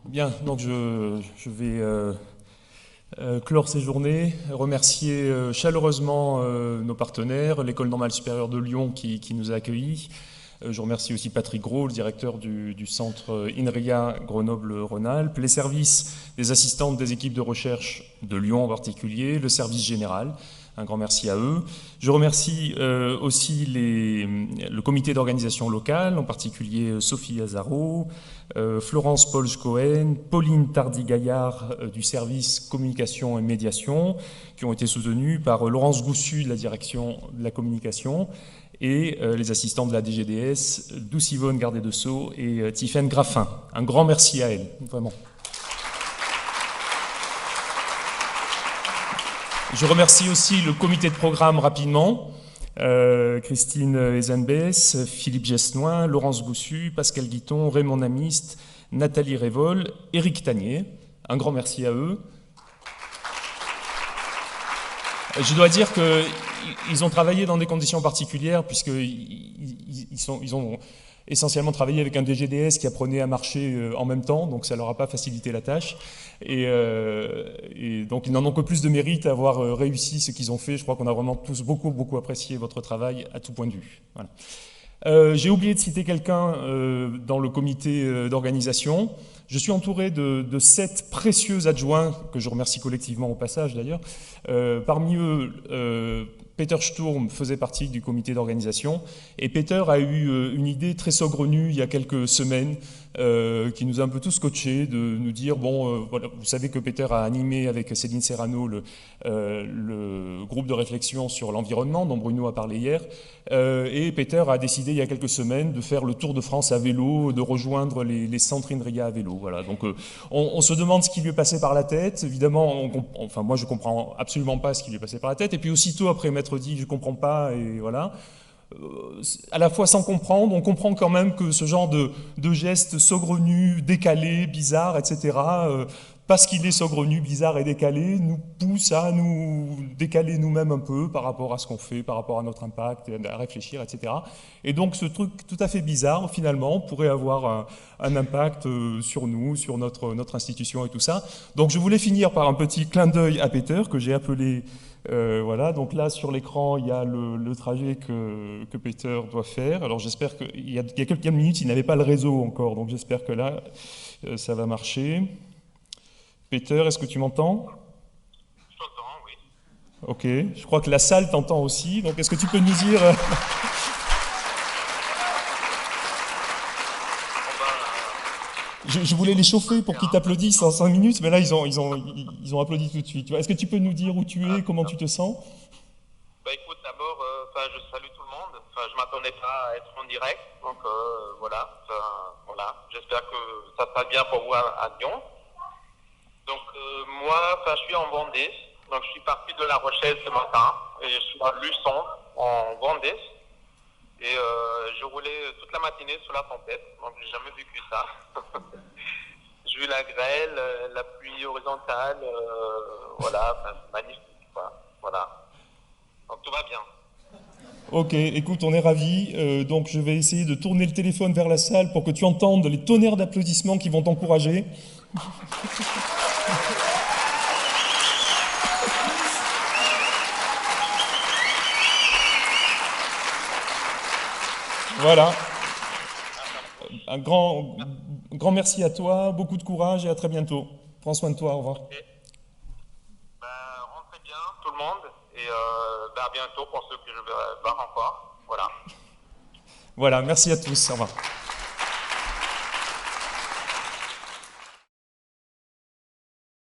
Bien, donc je vais clore ces journées, remercier chaleureusement nos partenaires, l'École normale supérieure de Lyon qui nous a accueillis. Je remercie aussi Patrick Gros, le directeur du centre INRIA Grenoble-Rhône-Alpes, les services des assistantes des équipes de recherche de Lyon en particulier, le service général. Un grand merci à eux. Je remercie aussi le comité d'organisation locale, en particulier Sophie Azaro, Florence Polsch-Cohen, Pauline Tardy-Gaillard du service communication et médiation, qui ont été soutenus par Laurence Goussu de la direction de la communication et les assistants de la DGDS, Douce-Yvonne Gardé-Dessau et Tiffaine Graffin. Un grand merci à elles, vraiment. Je remercie aussi le comité de programme rapidement, Christine Ezenbès, Philippe Gessnoin, Laurence Goussu, Pascal Guiton, Raymond Namiste, Nathalie Révol, Éric Tanier. Un grand merci à eux. Je dois dire qu'ils ont travaillé dans des conditions particulières, puisqu'ils ont essentiellement travaillé avec un DGDS qui apprenait à marcher en même temps, donc ça ne leur a pas facilité la tâche. Et donc ils n'en ont que plus de mérite à avoir réussi ce qu'ils ont fait. Je crois qu'on a vraiment tous beaucoup apprécié votre travail à tout point de vue. Voilà. J'ai oublié de citer quelqu'un dans le comité d'organisation. Je suis entouré de 7 précieux adjoints, que je remercie collectivement au passage d'ailleurs. Parmi eux, Peter Sturm faisait partie du comité d'organisation, et Peter a eu une idée très saugrenue il y a quelques semaines, qui nous a un peu tous scotchés, de nous dire, voilà, vous savez que Peter a animé avec Céline Serrano le groupe de réflexion sur l'environnement, dont Bruno a parlé hier, et Peter a décidé il y a quelques semaines de faire le tour de France à vélo, de rejoindre les centres INRIA à vélo. Voilà. Donc on se demande ce qui lui est passé par la tête. Évidemment, enfin moi je comprends absolument pas ce qui lui est passé par la tête, et puis aussitôt après m'être dit je comprends pas, et voilà. À la fois sans comprendre, on comprend quand même que ce genre de gestes saugrenus, décalés, bizarres, etc., parce qu'il est saugrenu, bizarre et décalé, nous pousse à nous décaler nous-mêmes un peu par rapport à ce qu'on fait, par rapport à notre impact, à réfléchir, etc. Et donc ce truc tout à fait bizarre, finalement, pourrait avoir un impact sur nous, sur notre institution et tout ça. Donc je voulais finir par un petit clin d'œil à Peter, que j'ai appelé... voilà, donc là sur l'écran il y a le trajet que Peter doit faire. Alors j'espère qu'il y a quelques minutes il n'avait pas le réseau encore, donc j'espère que là ça va marcher. Peter, est-ce que tu m'entends? Je t'entends, oui. Ok, je crois que la salle t'entend aussi, donc est-ce que tu peux nous dire... Je voulais les chauffer pour qu'ils t'applaudissent en 5 minutes, mais là ils ont applaudi tout de suite. Est-ce que tu peux nous dire où tu es, comment tu te sens? Bah écoute, d'abord, je salue tout le monde. Je m'attendais pas à être en direct, donc voilà. Voilà. J'espère que ça se passe bien pour vous à Lyon. Donc moi, je suis en Vendée. Donc je suis parti de La Rochelle ce matin et je suis à Luçon en Vendée. Et je roulais toute la matinée sous la tempête, donc j'ai jamais vécu ça. J'ai eu la grêle, la pluie horizontale, voilà, magnifique, quoi. Voilà. Donc tout va bien. Ok, écoute, on est ravis. Donc je vais essayer de tourner le téléphone vers la salle pour que tu entendes les tonnerres d'applaudissements qui vont t'encourager. Voilà. Un grand merci à toi, beaucoup de courage et à très bientôt. Prends soin de toi, au revoir. Et, rentrez bien tout le monde et à bientôt pour ceux que je vais voir encore. Voilà. Voilà, merci à tous, au revoir.